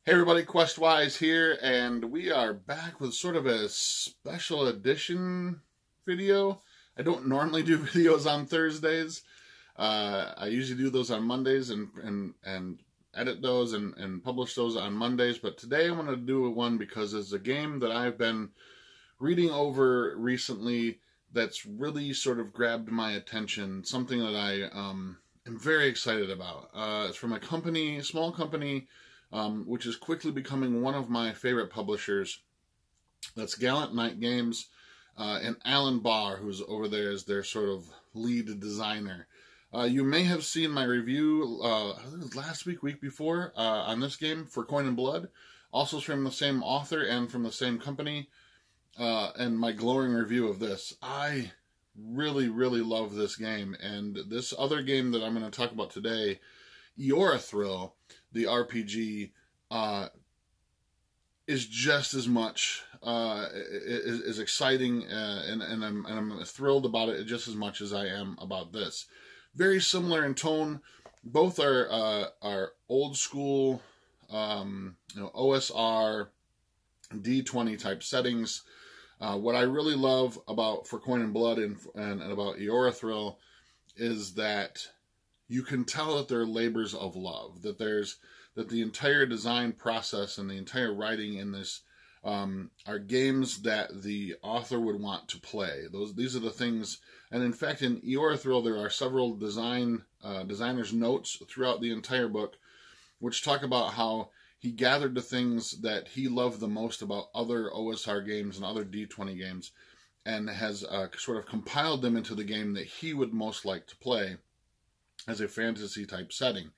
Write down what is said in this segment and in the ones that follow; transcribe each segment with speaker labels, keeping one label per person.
Speaker 1: Hey everybody, Questwise here, and we are back with sort of a special edition video. I don't normally do videos on Thursdays. I usually do those on Mondays and edit those and publish those on Mondays, but today I'm going to do one because it's a game that I've been reading over recently that's really sort of grabbed my attention, something that I am very excited about. It's from a company, small company, which is quickly becoming one of my favorite publishers. That's Gallant Night Games, and Alan Bahr, who's over there as their sort of lead designer. You may have seen my review, I think it was last week before, on this game, For Coin and Blood. Also from the same author and from the same company, and my glowing review of this. I really, really love this game, and this other game that I'm going to talk about today, Eorathril, the RPG, is just as much is exciting, and I'm thrilled about it just as much as I am about this. Very similar in tone. Both are old school, OSR, D20 type settings. What I really love about For Coin and Blood and about Eorathril is that you can tell that they're labors of love, that the entire design process and the entire writing in this are games that the author would want to play. These are the things, and in fact in Eoralthril there are several designers' notes throughout the entire book which talk about how he gathered the things that he loved the most about other OSR games and other D20 games and has sort of compiled them into the game that he would most like to play as a fantasy type setting.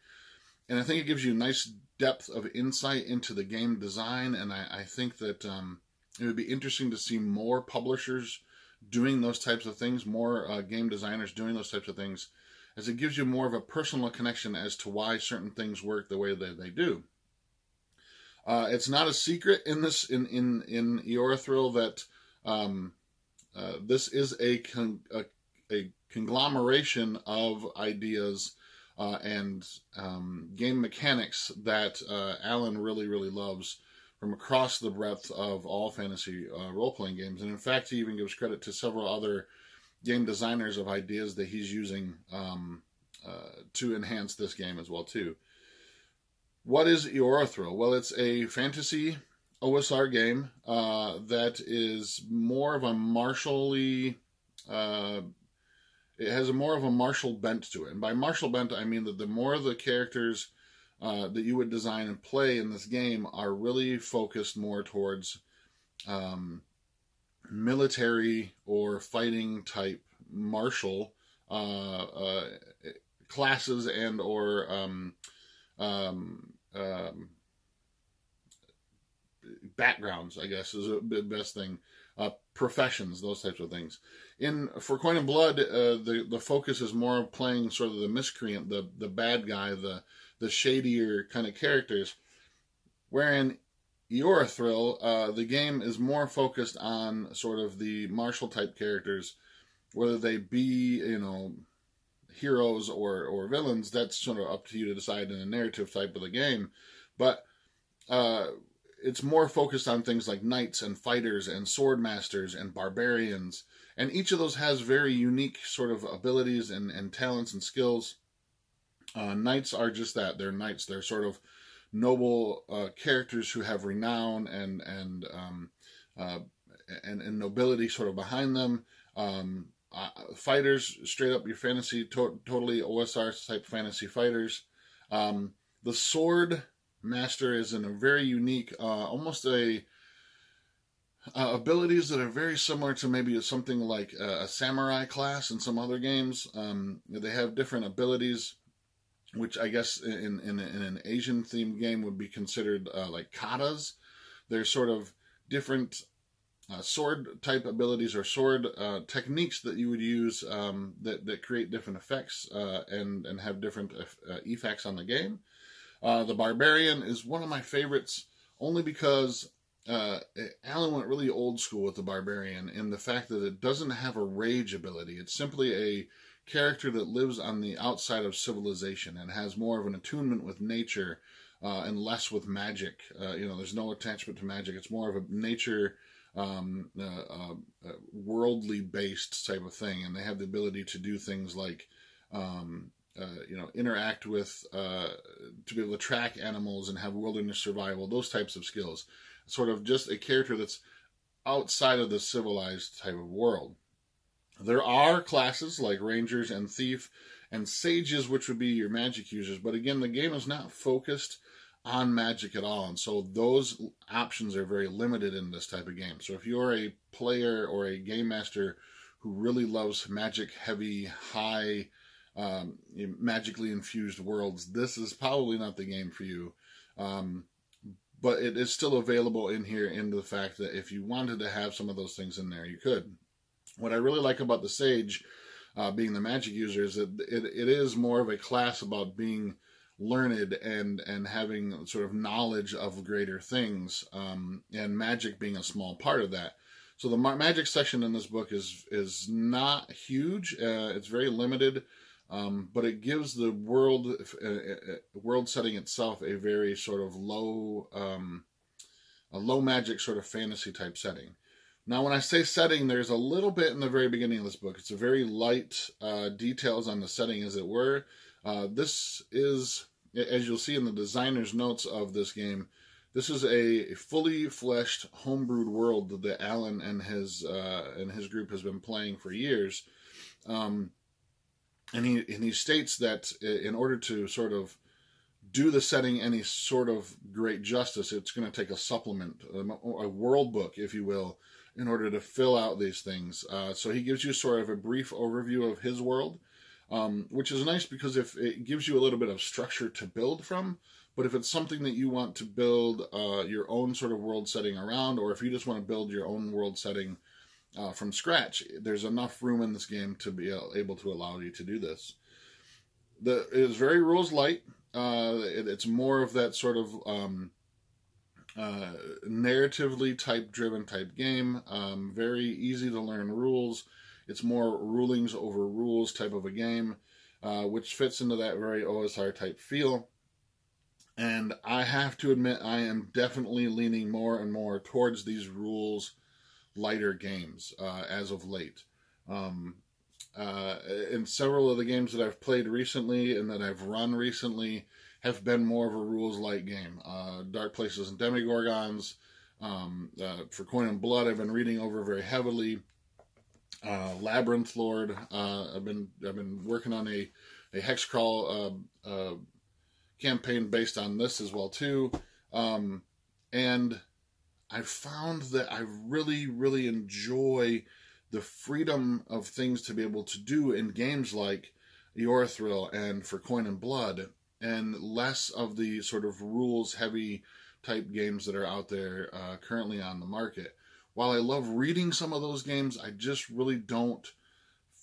Speaker 1: And I think it gives you a nice depth of insight into the game design, and I think that it would be interesting to see more publishers doing those types of things, more game designers doing those types of things, as it gives you more of a personal connection as to why certain things work the way that they do. It's not a secret in Eorathril that this is a conglomeration of ideas and game mechanics that Alan really, really loves from across the breadth of all fantasy role-playing games. And in fact, he even gives credit to several other game designers of ideas that he's using to enhance this game as well, too. What is Eorathril? Well, it's a fantasy OSR game that is more of a martially... it has more of a martial bent to it. And by martial bent, I mean that the more the characters that you would design and play in this game are really focused more towards military or fighting type martial classes and or backgrounds, I guess, is the best thing. Professions, those types of things. For Coin and Blood, the focus is more playing sort of the miscreant, the bad guy, the shadier kind of characters. Wherein Eorathril, the game is more focused on sort of the martial type characters, whether they be, heroes or villains. That's sort of up to you to decide in the narrative type of the game. But it's more focused on things like knights and fighters and sword masters and barbarians. And each of those has very unique sort of abilities and talents and skills. Knights are just that. They're knights. They're sort of noble characters who have renown and nobility sort of behind them. Fighters, straight up your fantasy, totally OSR type fantasy fighters. The sword master is in a very unique, almost abilities that are very similar to maybe something like a samurai class in some other games. They have different abilities, which I guess in an Asian themed game would be considered like katas. They're sort of different sword type abilities or sword techniques that you would use that create different effects and have different effects on the game. The Barbarian is one of my favorites only because Alan went really old school with the Barbarian in the fact that it doesn't have a rage ability. It's simply a character that lives on the outside of civilization and has more of an attunement with nature and less with magic. There's no attachment to magic. It's more of a nature, worldly based type of thing, and they have the ability to do things like interact with, to be able to track animals and have wilderness survival, those types of skills. Sort of just a character that's outside of the civilized type of world. There are classes like Rangers and Thief and Sages, which would be your magic users, but again, the game is not focused on magic at all, and so those options are very limited in this type of game. So if you're a player or a game master who really loves magic-heavy, high, magically infused worlds, this is probably not the game for you. But it is still available in here, in the fact that if you wanted to have some of those things in there, you could. What I really like about the Sage, being the magic user, is that it is more of a class about being learned and having sort of knowledge of greater things, and magic being a small part of that. So the magic section in this book is not huge. It's very limited. But it gives the world setting itself a very sort of low magic sort of fantasy type setting. Now, when I say setting, there's a little bit in the very beginning of this book. It's a very light details on the setting, as it were. This is, as you'll see in the designer's notes of this game, this is a fully fleshed, homebrewed world that Alan and his group has been playing for years. And he states that in order to sort of do the setting any sort of great justice, it's going to take a supplement, a world book, if you will, in order to fill out these things. So he gives you sort of a brief overview of his world, which is nice because if it gives you a little bit of structure to build from. But if it's something that you want to build your own sort of world setting around, or if you just want to build your own world setting from scratch, there's enough room in this game to be able to allow you to do this. It is very rules light. It's more of that sort of narratively driven type game. Very easy to learn rules. It's more rulings over rules type of a game, which fits into that very OSR type feel. And I have to admit, I am definitely leaning more and more towards these rules lighter games as of late. In several of the games that I've played recently and that I've run recently have been more of a rules light game. Dark Places and Demigorgons, for Coin and Blood, I've been reading over very heavily. Labyrinth Lord, I've been working on a hex crawl campaign based on this as well too, and I found that I really, really enjoy the freedom of things to be able to do in games like Eoralthril and For Coin and Blood, and less of the sort of rules-heavy type games that are out there currently on the market. While I love reading some of those games, I just really don't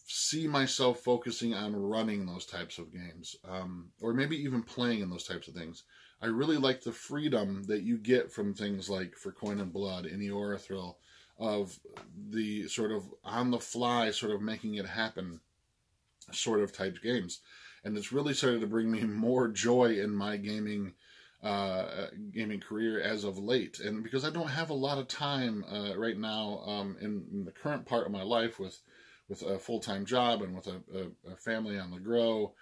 Speaker 1: see myself focusing on running those types of games, or maybe even playing in those types of things. I really like the freedom that you get from things like For Coin and Blood and Eorathril, of the sort of on-the-fly sort of making it happen sort of type games. And it's really started to bring me more joy in my gaming career as of late. And because I don't have a lot of time right now in the current part of my life with a full-time job and with a family on the go,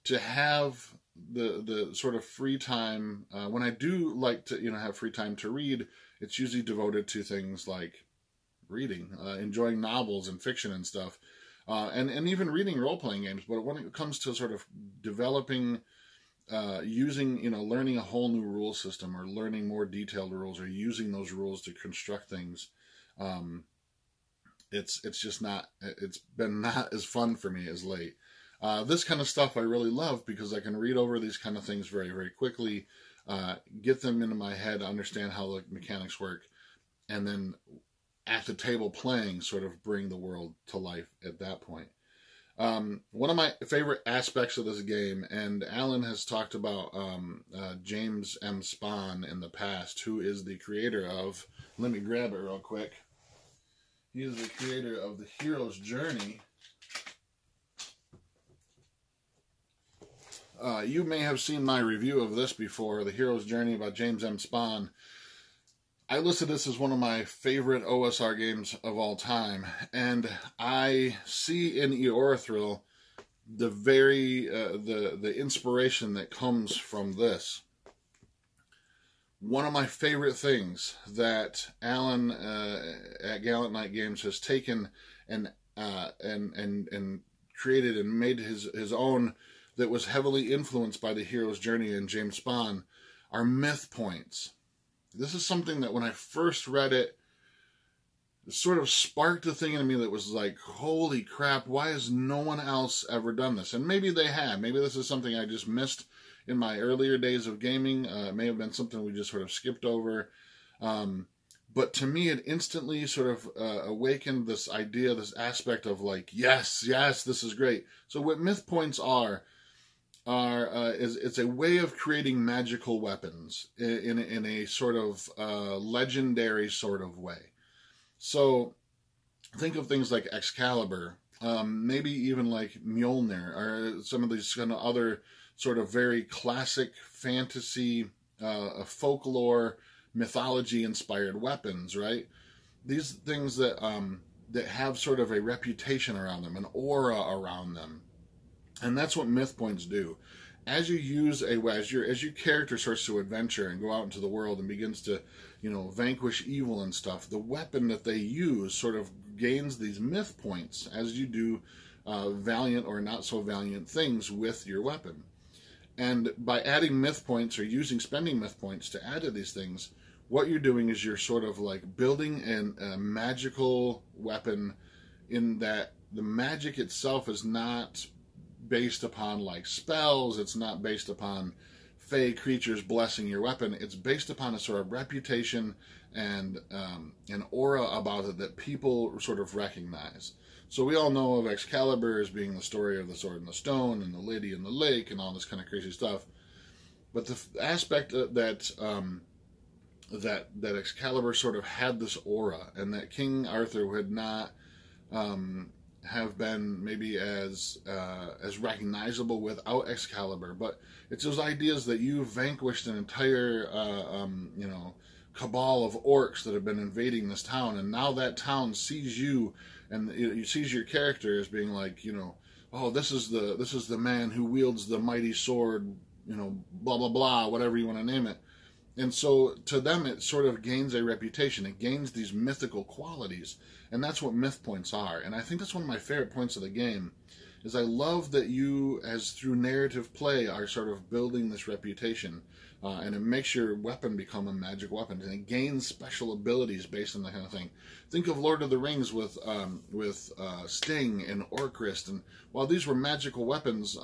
Speaker 1: to have the sort of free time, when I do like to have free time to read, it's usually devoted to things like reading, enjoying novels and fiction and stuff, and even reading role-playing games. But when it comes to sort of developing, learning a whole new rule system, or learning more detailed rules, or using those rules to construct things, it's been not as fun for me as late. This kind of stuff I really love because I can read over these kind of things very, very quickly, get them into my head, understand how the mechanics work, and then at the table playing sort of bring the world to life at that point. One of my favorite aspects of this game, and Alan has talked about James M. Spahn in the past, who is the creator of, let me grab it real quick. He is the creator of The Hero's Journey. You may have seen my review of this before, The Hero's Journey by James M. Spahn. I listed this as one of my favorite OSR games of all time, and I see in Eorathril the inspiration that comes from this. One of my favorite things that Alan at Gallant Knight Games has taken and created and made his own, that was heavily influenced by The Hero's Journey and James Spahn, are myth points. This is something that when I first read it, it sort of sparked a thing in me that was like, holy crap, why has no one else ever done this? And maybe they have. Maybe this is something I just missed in my earlier days of gaming. It may have been something we just sort of skipped over. But to me, it instantly sort of awakened this idea, this aspect of like, yes, this is great. So what myth points it's a way of creating magical weapons in a sort of legendary sort of way. So think of things like Excalibur, maybe even like Mjolnir, or some of these kind of other sort of very classic fantasy, folklore, mythology-inspired weapons, right? These things that have sort of a reputation around them, an aura around them. And that's what myth points do. As you use as your character starts to adventure and go out into the world and begins to, vanquish evil and stuff, the weapon that they use sort of gains these myth points as you do valiant or not so valiant things with your weapon. And by adding myth points or spending myth points to add to these things, what you're doing is you're sort of like building a magical weapon, in that the magic itself is not based upon like spells, it's not based upon fey creatures blessing your weapon, it's based upon a sort of reputation and an aura about it that people sort of recognize. So we all know of Excalibur as being the story of the sword and the stone and the lady in the lake and all this kind of crazy stuff. But the aspect that Excalibur sort of had this aura, and that King Arthur would not have been maybe as recognizable without Excalibur, but it's those ideas that you vanquished an entire cabal of orcs that have been invading this town, and now that town sees you and you sees your character as being like, oh, this is the man who wields the mighty sword, blah blah blah, whatever you want to name it. And so to them, it sort of gains a reputation. It gains these mythical qualities. And that's what myth points are. And I think that's one of my favorite points of the game, is I love that you, as through narrative play, are sort of building this reputation. And it makes your weapon become a magic weapon. And it gains special abilities based on that kind of thing. Think of Lord of the Rings with Sting and Orcrist. And while these were magical weapons,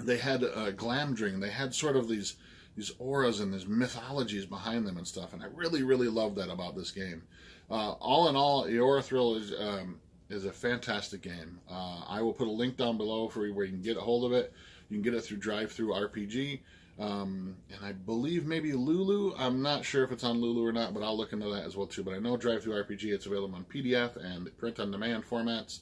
Speaker 1: they had Glamdring. They had sort of these auras and these mythologies behind them and stuff, and I really, really love that about this game. All in all, Eoralthril is a fantastic game. I will put a link down below for where you can get a hold of it. You can get it through DriveThruRpg, and I believe maybe Lulu. I'm not sure if it's on Lulu or not, but I'll look into that as well too. But I know DriveThruRpg, it's available on PDF and print-on-demand formats.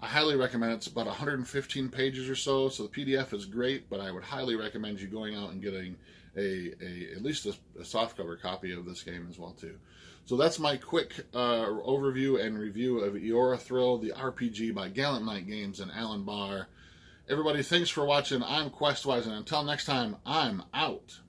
Speaker 1: I highly recommend it. It's about 115 pages or so the PDF is great, but I would highly recommend you going out and getting at least a softcover copy of this game as well too. So that's my quick overview and review of Eorathril, the RPG by Gallant Knight Games and Alan Bahr. Everybody, thanks for watching. I'm Questwise, and until next time, I'm out.